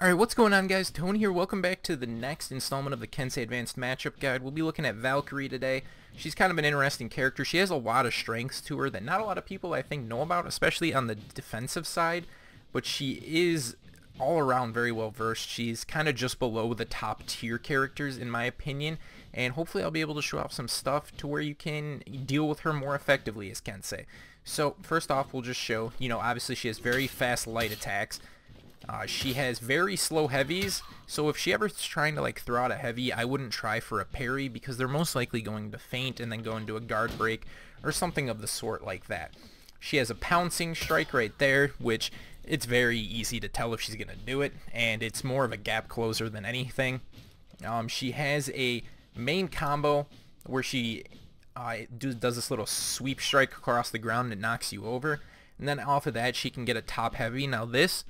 Alright, what's going on, guys? Tony here. Welcome back to the next installment of the Kensei Advanced Matchup Guide. We'll be looking at Valkyrie today. She's kind of an interesting character. She has a lot of strengths to her that not a lot of people, I think, know about, especially on the defensive side. But she is all around very well versed. She's kind of just below the top tier characters, in my opinion. And hopefully I'll be able to show off some stuff to where you can deal with her more effectively as Kensei. So, first off, we'll just show, obviously she has very fast light attacks. She has very slow heavies, so if she ever's trying to throw out a heavy, I wouldn't try for a parry because they're most likely going to feint and then go into a guard break or something of the sort like that. She has a pouncing strike right there, which it's very easy to tell if she's going to do it, and it's more of a gap closer than anything. She has a main combo where she does this little sweep strike across the ground and knocks you over, and then off of that she can get a top heavy. Now this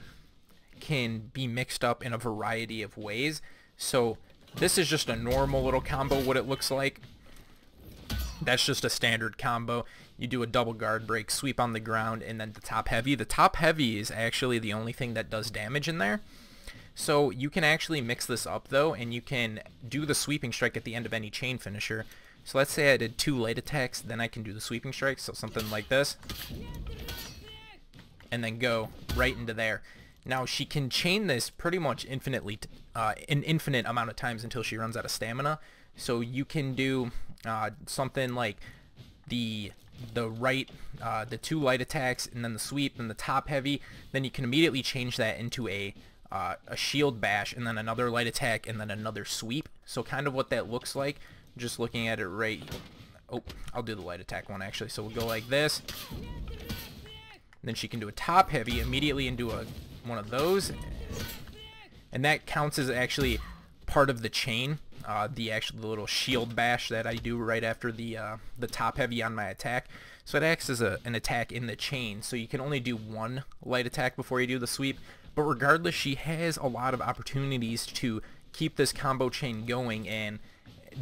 can be mixed up in a variety of ways, so this is just a normal little combo. What it looks like, that's just a standard combo. You do a double guard break, sweep on the ground, and then the top heavy. The top heavy is actually the only thing that does damage in there, so you can actually mix this up though, and you can do the sweeping strike at the end of any chain finisher. So let's say I did 2 light attacks, then I can do the sweeping strike, so something like this, and then go right into there. Now she can chain this pretty much infinitely, an infinite amount of times until she runs out of stamina. So you can do something like the 2 light attacks and then the sweep and the top heavy. Then you can immediately change that into a shield bash and then another light attack and then another sweep. So kind of what that looks like, just looking at it right. Oh, I'll do the light attack one actually. So we'll go like this. Then she can do a top heavy immediately into one of those, and that counts as actually part of the chain, the little shield bash that I do right after the top heavy on my attack. So it acts as an attack in the chain, so you can only do 1 light attack before you do the sweep. But regardless, she has a lot of opportunities to keep this combo chain going and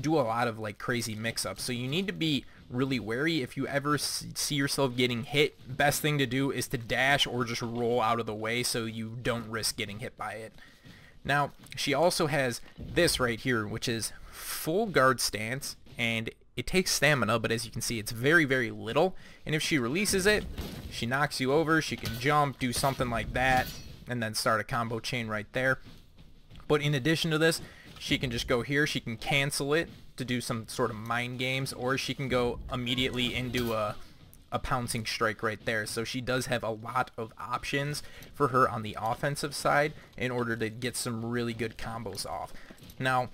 do a lot of crazy mix-ups. So you need to be really wary. If you ever see yourself getting hit, best thing to do is to dash or just roll out of the way so you don't risk getting hit by it. Now she also has this right here, which is full guard stance, and it takes stamina, but as you can see it's very little, and if she releases it, she knocks you over. She can jump, do something like that, and then start a combo chain right there. But in addition to this, she can just go here, she can cancel it to do some sort of mind games, or she can go immediately into a pouncing strike right there. So she does have a lot of options for her on the offensive side in order to get some really good combos off. Now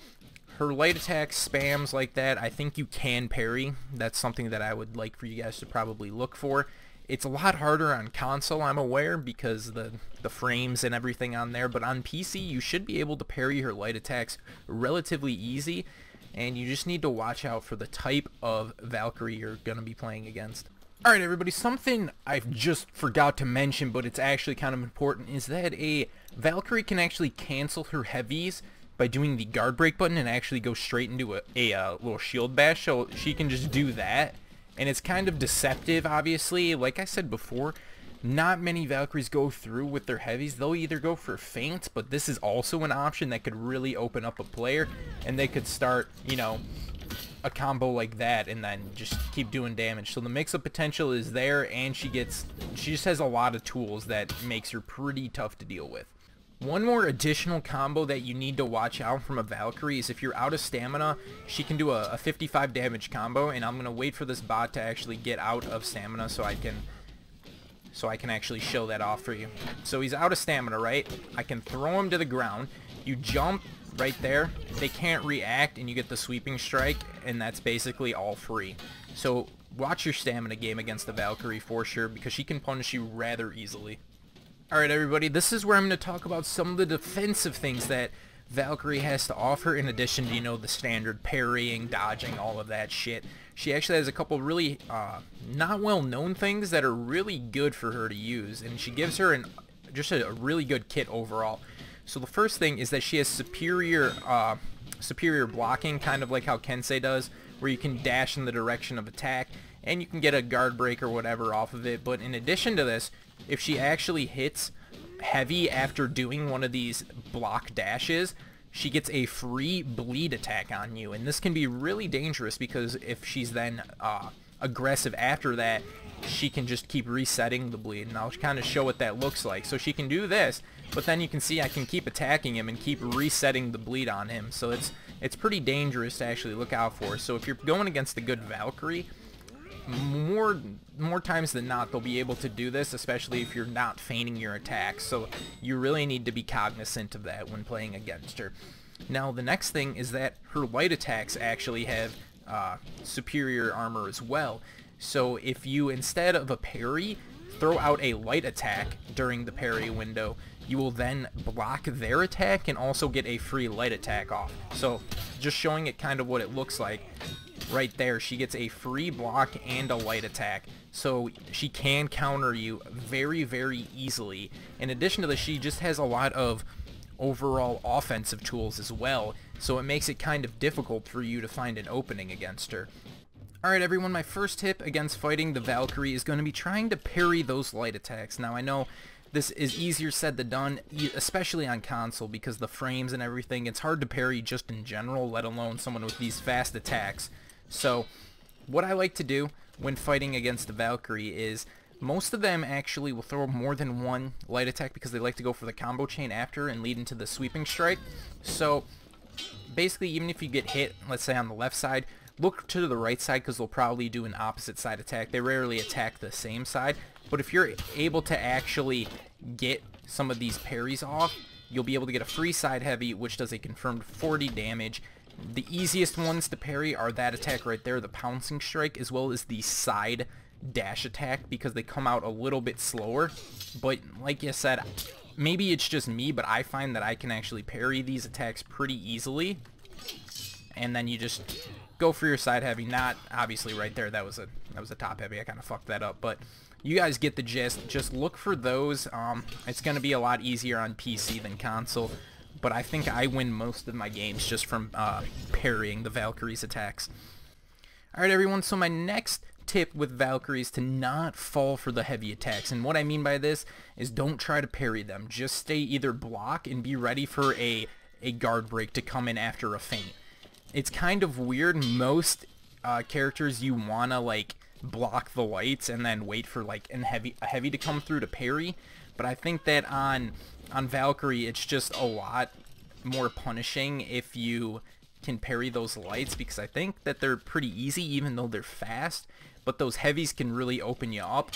her light attack spams like that, I think you can parry. That's something that I would like for you guys to probably look for. It's a lot harder on console, I'm aware, because the frames and everything on there, but on PC you should be able to parry her light attacks relatively easy, and you just need to watch out for the type of Valkyrie you're going to be playing against. Alright everybody, something I just forgot to mention, but it's actually kind of important, is that a Valkyrie can actually cancel her heavies by doing the guard break button and actually go straight into a little shield bash, so she can just do that. And it's kind of deceptive, obviously. Like I said before, not many Valkyries go through with their heavies. They'll either go for feints, but this is also an option that could really open up a player, and they could start, a combo like that and then just keep doing damage. So the mix-up potential is there, and she just has a lot of tools that makes her pretty tough to deal with. One more additional combo that you need to watch out from a Valkyrie is if you're out of stamina, she can do a 55 damage combo, and I'm going to wait for this bot to actually get out of stamina so I can actually show that off for you. So he's out of stamina, right? I can throw him to the ground. You jump right there. They can't react, and you get the sweeping strike, and that's basically all free. So watch your stamina game against the Valkyrie for sure, because she can punish you rather easily. Alright everybody, this is where I'm going to talk about some of the defensive things that Valkyrie has to offer, in addition to, the standard parrying, dodging, all of that shit. She actually has a couple really not well known things that are really good for her to use, and she gives her just a really good kit overall. So the first thing is that she has superior blocking, kind of like how Kensei does, where you can dash in the direction of attack, and you can get a guard break or whatever off of it. But in addition to this, if she actually hits heavy after doing one of these block dashes, she gets a free bleed attack on you, and this can be really dangerous because if she's then aggressive after that, she can just keep resetting the bleed, and I'll kind of show what that looks like. So she can do this, but then you can see I can keep attacking him and keep resetting the bleed on him, so it's pretty dangerous to actually look out for. So if you're going against a good Valkyrie, more times than not they'll be able to do this, especially if you're not feigning your attacks. So you really need to be cognizant of that when playing against her. Now the next thing is that her light attacks actually have superior armor as well. So if you, instead of a parry, throw out a light attack during the parry window, you will then block their attack and also get a free light attack off. So just showing it kind of what it looks like right there, she gets a free block and a light attack, so she can counter you very, very easily. In addition to this, she just has a lot of overall offensive tools as well, so it makes it kind of difficult for you to find an opening against her. Alright everyone, my first tip against fighting the Valkyrie is going to be trying to parry those light attacks. Now I know this is easier said than done, especially on console, because the frames and everything, it's hard to parry just in general, let alone someone with these fast attacks. So what I like to do when fighting against the Valkyrie is most of them actually will throw more than one light attack because they like to go for the combo chain after and lead into the sweeping strike. So basically, even if you get hit, let's say on the left side, look to the right side because they'll probably do an opposite side attack. They rarely attack the same side, but if you're able to actually get some of these parries off, you'll be able to get a free side heavy, which does a confirmed 40 damage. The easiest ones to parry are that attack right there, the pouncing strike, as well as the side dash attack, because they come out a little bit slower. But like you said, maybe it's just me, but I find that I can actually parry these attacks pretty easily. And then you just go for your side heavy. Not obviously right there, that was a top heavy, I kind of fucked that up, but you guys get the gist. Just look for those. It's going to be a lot easier on PC than console, but I think I win most of my games just from parrying the Valkyrie's attacks. Alright everyone, so my next tip with Valkyrie is to not fall for the heavy attacks, and what I mean by this is don't try to parry them. Just stay either block and be ready for a guard break to come in after a feint. It's kind of weird. Most characters you wanna like block the lights and then wait for like a heavy to come through to parry, but I think that on Valkyrie it's just a lot more punishing if you can parry those lights, because I think that they're pretty easy even though they're fast, but those heavies can really open you up.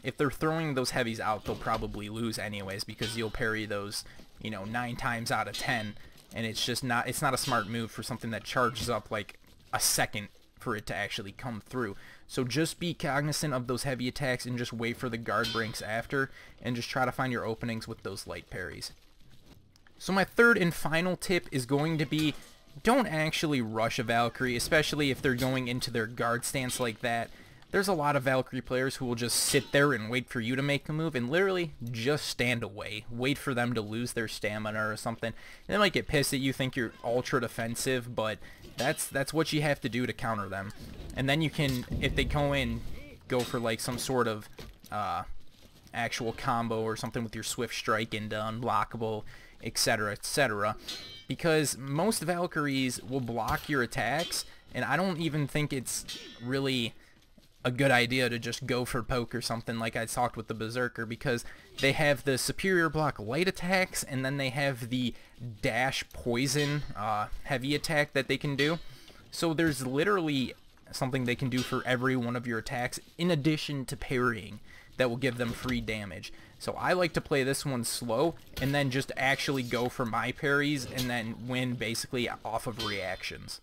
If they're throwing those heavies out, they'll probably lose anyways because you'll parry those, you know, 9 times out of 10, and it's not a smart move for something that charges up like a second for it to actually come through. So just be cognizant of those heavy attacks and just wait for the guard breaks after, and just try to find your openings with those light parries. So my third and final tip is going to be, don't actually rush a Valkyrie, especially if they're going into their guard stance like that. There's a lot of Valkyrie players who will just sit there and wait for you to make a move, and literally just stand away. Wait for them to lose their stamina or something. They might get pissed at you, think you're ultra defensive, but that's what you have to do to counter them. And then you can, if they go in, go for like some sort of actual combo or something with your swift strike into unblockable, etc., etc. Because most Valkyries will block your attacks, and I don't even think it's really a good idea to just go for poke or something like I talked with the Berserker, because they have the superior block light attacks, and then they have the dash poison heavy attack that they can do. So there's literally something they can do for every one of your attacks in addition to parrying that will give them free damage. So I like to play this one slow and then just actually go for my parries and then win basically off of reactions.